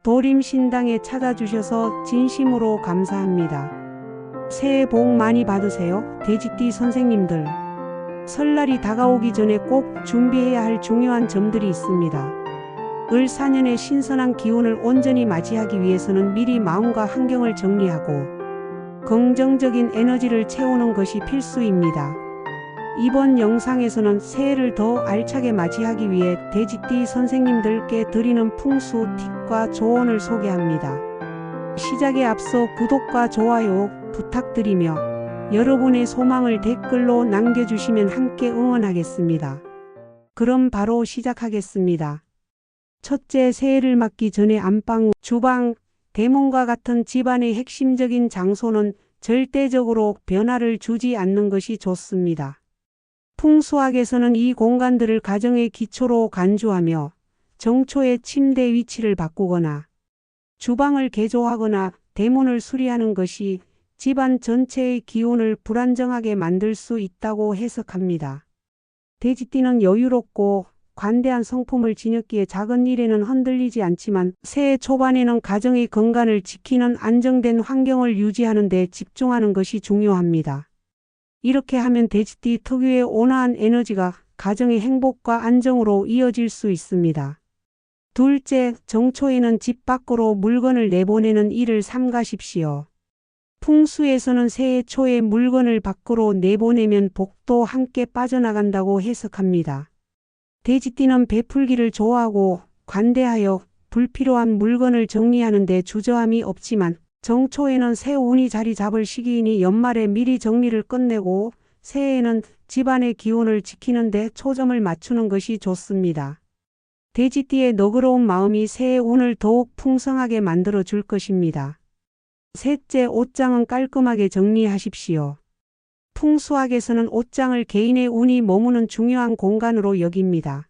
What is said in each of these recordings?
도림신당에 찾아주셔서 진심으로 감사합니다. 새해 복 많이 받으세요, 돼지띠 선생님들. 설날이 다가오기 전에 꼭 준비해야 할 중요한 점들이 있습니다. 을 4년의 신선한 기운을 온전히 맞이하기 위해서는 미리 마음과 환경을 정리하고 긍정적인 에너지를 채우는 것이 필수입니다. 이번 영상에서는 새해를 더 알차게 맞이하기 위해 돼지띠 선생님들께 드리는 풍수 팁과 조언을 소개합니다. 시작에 앞서 구독과 좋아요 부탁드리며 여러분의 소망을 댓글로 남겨주시면 함께 응원하겠습니다. 그럼 바로 시작하겠습니다. 첫째, 새해를 맞기 전에 안방, 주방, 대문과 같은 집안의 핵심적인 장소는 절대적으로 변화를 주지 않는 것이 좋습니다. 풍수학에서는 이 공간들을 가정의 기초로 간주하며 정초의 침대 위치를 바꾸거나 주방을 개조하거나 대문을 수리하는 것이 집안 전체의 기운을 불안정하게 만들 수 있다고 해석합니다. 돼지띠는 여유롭고 관대한 성품을 지녔기에 작은 일에는 흔들리지 않지만 새해 초반에는 가정의 건강을 지키는 안정된 환경을 유지하는 데 집중하는 것이 중요합니다. 이렇게 하면 돼지띠 특유의 온화한 에너지가 가정의 행복과 안정으로 이어질 수 있습니다. 둘째, 정초에는 집 밖으로 물건을 내보내는 일을 삼가십시오. 풍수에서는 새해 초에 물건을 밖으로 내보내면 복도 함께 빠져나간다고 해석합니다. 돼지띠는 베풀기를 좋아하고 관대하여 불필요한 물건을 정리하는 데 주저함이 없지만 정초에는 새 운이 자리 잡을 시기이니 연말에 미리 정리를 끝내고 새해에는 집안의 기운을 지키는 데 초점을 맞추는 것이 좋습니다. 돼지띠의 너그러운 마음이 새해 운을 더욱 풍성하게 만들어 줄 것입니다. 셋째, 옷장은 깔끔하게 정리하십시오. 풍수학에서는 옷장을 개인의 운이 머무는 중요한 공간으로 여깁니다.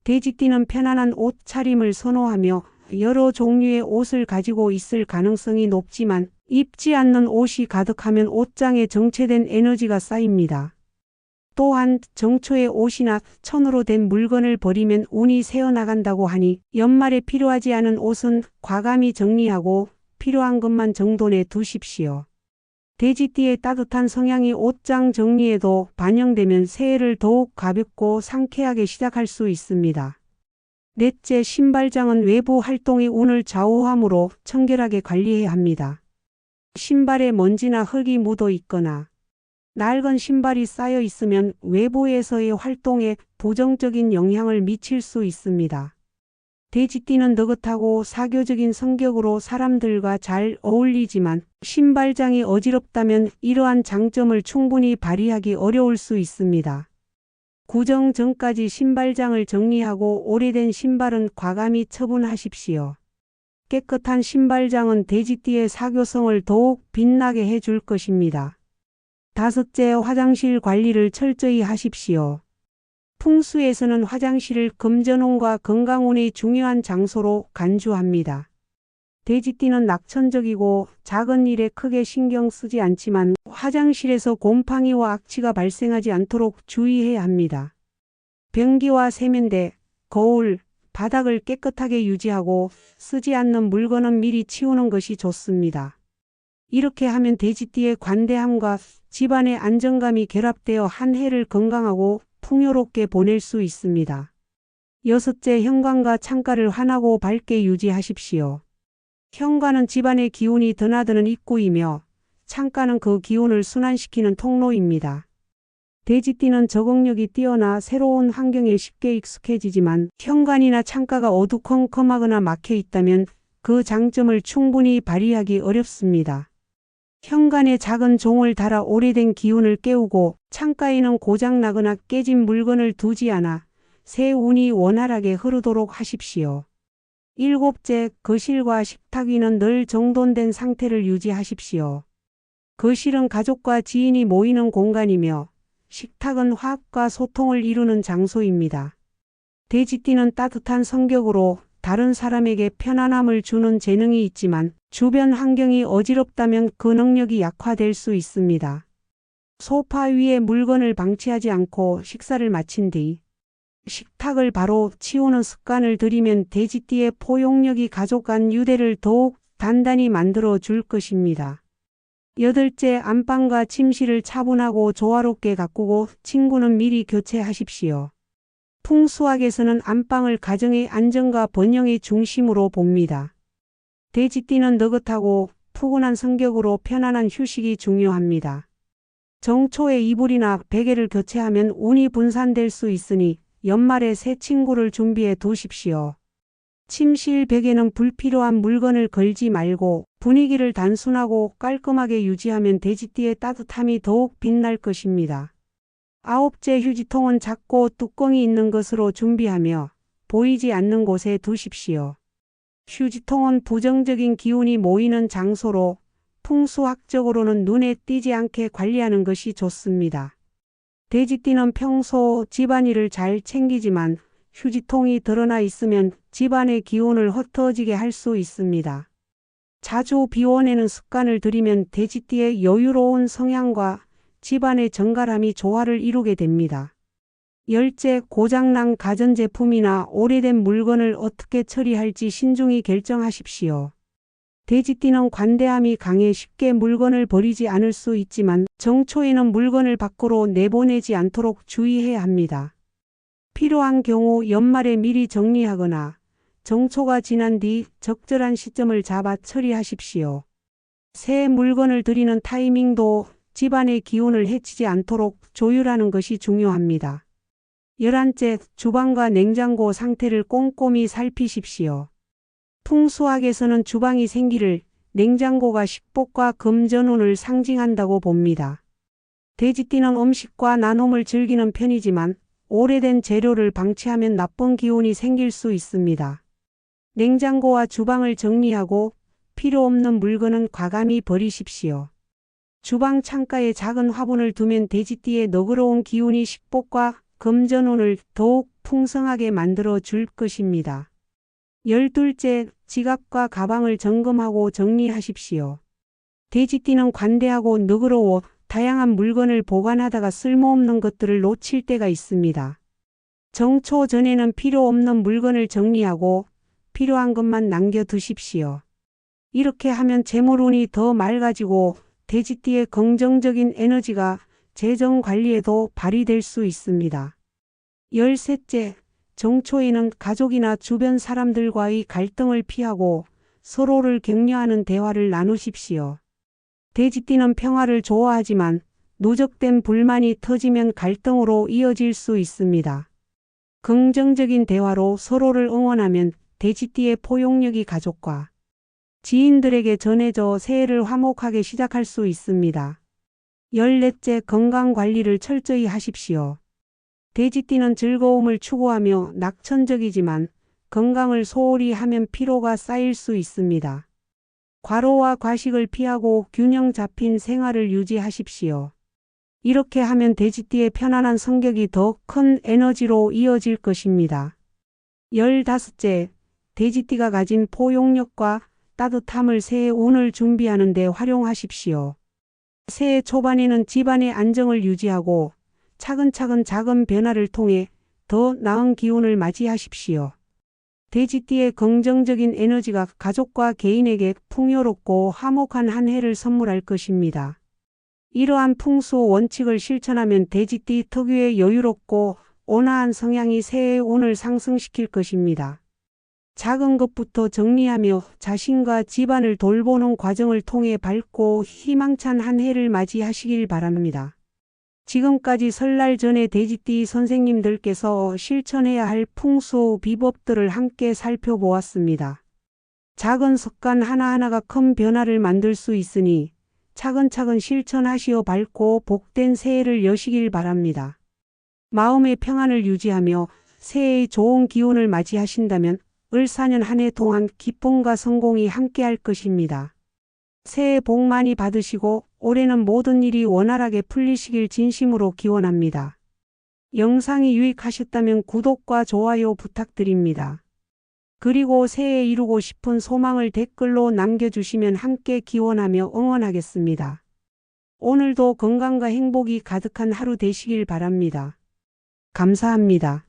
돼지띠는 편안한 옷차림을 선호하며 여러 종류의 옷을 가지고 있을 가능성이 높지만 입지 않는 옷이 가득하면 옷장에 정체된 에너지가 쌓입니다. 또한 정초에 옷이나 천으로 된 물건을 버리면 운이 새어나간다고 하니 연말에 필요하지 않은 옷은 과감히 정리하고 필요한 것만 정돈해 두십시오. 돼지띠의 따뜻한 성향이 옷장 정리에도 반영되면 새해를 더욱 가볍고 상쾌하게 시작할 수 있습니다. 넷째, 신발장은 외부 활동의 운을 좌우하므로 청결하게 관리해야 합니다. 신발에 먼지나 흙이 묻어 있거나 낡은 신발이 쌓여 있으면 외부에서의 활동에 부정적인 영향을 미칠 수 있습니다. 돼지띠는 느긋하고 사교적인 성격으로 사람들과 잘 어울리지만 신발장이 어지럽다면 이러한 장점을 충분히 발휘하기 어려울 수 있습니다. 구정 전까지 신발장을 정리하고 오래된 신발은 과감히 처분하십시오. 깨끗한 신발장은 돼지띠의 사교성을 더욱 빛나게 해줄 것입니다. 다섯째, 화장실 관리를 철저히 하십시오. 풍수에서는 화장실을 금전운과 건강운의 중요한 장소로 간주합니다. 돼지띠는 낙천적이고 작은 일에 크게 신경 쓰지 않지만 화장실에서 곰팡이와 악취가 발생하지 않도록 주의해야 합니다. 변기와 세면대, 거울, 바닥을 깨끗하게 유지하고 쓰지 않는 물건은 미리 치우는 것이 좋습니다. 이렇게 하면 돼지띠의 관대함과 집안의 안정감이 결합되어 한 해를 건강하고 풍요롭게 보낼 수 있습니다. 여섯째, 현관과 창가를 환하고 밝게 유지하십시오. 현관은 집안의 기운이 드나드는 입구이며 창가는 그 기운을 순환시키는 통로입니다. 돼지띠는 적응력이 뛰어나 새로운 환경에 쉽게 익숙해지지만 현관이나 창가가 어두컴컴하거나 막혀 있다면 그 장점을 충분히 발휘하기 어렵습니다. 현관에 작은 종을 달아 오래된 기운을 깨우고 창가에는 고장나거나 깨진 물건을 두지 않아 새 운이 원활하게 흐르도록 하십시오. 일곱째, 거실과 식탁 위는 늘 정돈된 상태를 유지하십시오. 거실은 가족과 지인이 모이는 공간이며 식탁은 화합과 소통을 이루는 장소입니다. 돼지띠는 따뜻한 성격으로 다른 사람에게 편안함을 주는 재능이 있지만 주변 환경이 어지럽다면 그 능력이 약화될 수 있습니다. 소파 위에 물건을 방치하지 않고 식사를 마친 뒤 식탁을 바로 치우는 습관을 들이면 돼지띠의 포용력이 가족 간 유대를 더욱 단단히 만들어 줄 것입니다. 여덟째, 안방과 침실을 차분하고 조화롭게 가꾸고 침구는 미리 교체하십시오. 풍수학에서는 안방을 가정의 안정과 번영의 중심으로 봅니다. 돼지띠는 느긋하고 푸근한 성격으로 편안한 휴식이 중요합니다. 정초에 이불이나 베개를 교체하면 운이 분산될 수 있으니 연말에 새 침구를 준비해 두십시오. 침실 벽에는 불필요한 물건을 걸지 말고 분위기를 단순하고 깔끔하게 유지하면 돼지띠의 따뜻함이 더욱 빛날 것입니다. 아홉째, 휴지통은 작고 뚜껑이 있는 것으로 준비하며 보이지 않는 곳에 두십시오. 휴지통은 부정적인 기운이 모이는 장소로 풍수학적으로는 눈에 띄지 않게 관리하는 것이 좋습니다. 돼지띠는 평소 집안일을 잘 챙기지만 휴지통이 드러나 있으면 집안의 기운을 흩어지게 할 수 있습니다. 자주 비워내는 습관을 들이면 돼지띠의 여유로운 성향과 집안의 정갈함이 조화를 이루게 됩니다. 열째, 고장난 가전제품이나 오래된 물건을 어떻게 처리할지 신중히 결정하십시오. 돼지띠는 관대함이 강해 쉽게 물건을 버리지 않을 수 있지만 정초에는 물건을 밖으로 내보내지 않도록 주의해야 합니다. 필요한 경우 연말에 미리 정리하거나 정초가 지난 뒤 적절한 시점을 잡아 처리하십시오. 새 물건을 들이는 타이밍도 집안의 기운을 해치지 않도록 조율하는 것이 중요합니다. 11째, 주방과 냉장고 상태를 꼼꼼히 살피십시오. 풍수학에서는 주방이 생기를, 냉장고가 식복과 금전운을 상징한다고 봅니다. 돼지띠는 음식과 나눔을 즐기는 편이지만 오래된 재료를 방치하면 나쁜 기운이 생길 수 있습니다. 냉장고와 주방을 정리하고 필요 없는 물건은 과감히 버리십시오. 주방 창가에 작은 화분을 두면 돼지띠의 너그러운 기운이 식복과 금전운을 더욱 풍성하게 만들어 줄 것입니다. 12째, 지갑과 가방을 점검하고 정리하십시오. 돼지띠는 관대하고 너그러워 다양한 물건을 보관하다가 쓸모없는 것들을 놓칠 때가 있습니다. 정초 전에는 필요 없는 물건을 정리하고 필요한 것만 남겨두십시오. 이렇게 하면 재물운이 더 맑아지고 돼지띠의 긍정적인 에너지가 재정 관리에도 발휘될 수 있습니다. 13째, 정초에는 가족이나 주변 사람들과의 갈등을 피하고 서로를 격려하는 대화를 나누십시오. 돼지띠는 평화를 좋아하지만 누적된 불만이 터지면 갈등으로 이어질 수 있습니다. 긍정적인 대화로 서로를 응원하면 돼지띠의 포용력이 가족과 지인들에게 전해져 새해를 화목하게 시작할 수 있습니다. 14째, 건강 관리를 철저히 하십시오. 돼지띠는 즐거움을 추구하며 낙천적이지만 건강을 소홀히 하면 피로가 쌓일 수 있습니다. 과로와 과식을 피하고 균형 잡힌 생활을 유지하십시오. 이렇게 하면 돼지띠의 편안한 성격이 더 큰 에너지로 이어질 것입니다. 15째, 돼지띠가 가진 포용력과 따뜻함을 새해 운을 준비하는 데 활용하십시오. 새해 초반에는 집안의 안정을 유지하고 차근차근 작은 변화를 통해 더 나은 기운을 맞이하십시오. 돼지띠의 긍정적인 에너지가 가족과 개인에게 풍요롭고 화목한 한 해를 선물할 것입니다. 이러한 풍수 원칙을 실천하면 돼지띠 특유의 여유롭고 온화한 성향이 새해의 운을 상승시킬 것입니다. 작은 것부터 정리하며 자신과 집안을 돌보는 과정을 통해 밝고 희망찬 한 해를 맞이하시길 바랍니다. 지금까지 설날 전에 돼지띠 선생님들께서 실천해야 할 풍수 비법들을 함께 살펴보았습니다. 작은 습관 하나하나가 큰 변화를 만들 수 있으니 차근차근 실천하시어 밝고 복된 새해를 여시길 바랍니다. 마음의 평안을 유지하며 새해의 좋은 기운을 맞이하신다면 을 4년 한 해 동안 기쁨과 성공이 함께할 것입니다. 새해 복 많이 받으시고 올해는 모든 일이 원활하게 풀리시길 진심으로 기원합니다. 영상이 유익하셨다면 구독과 좋아요 부탁드립니다. 그리고 새해에 이루고 싶은 소망을 댓글로 남겨주시면 함께 기원하며 응원하겠습니다. 오늘도 건강과 행복이 가득한 하루 되시길 바랍니다. 감사합니다.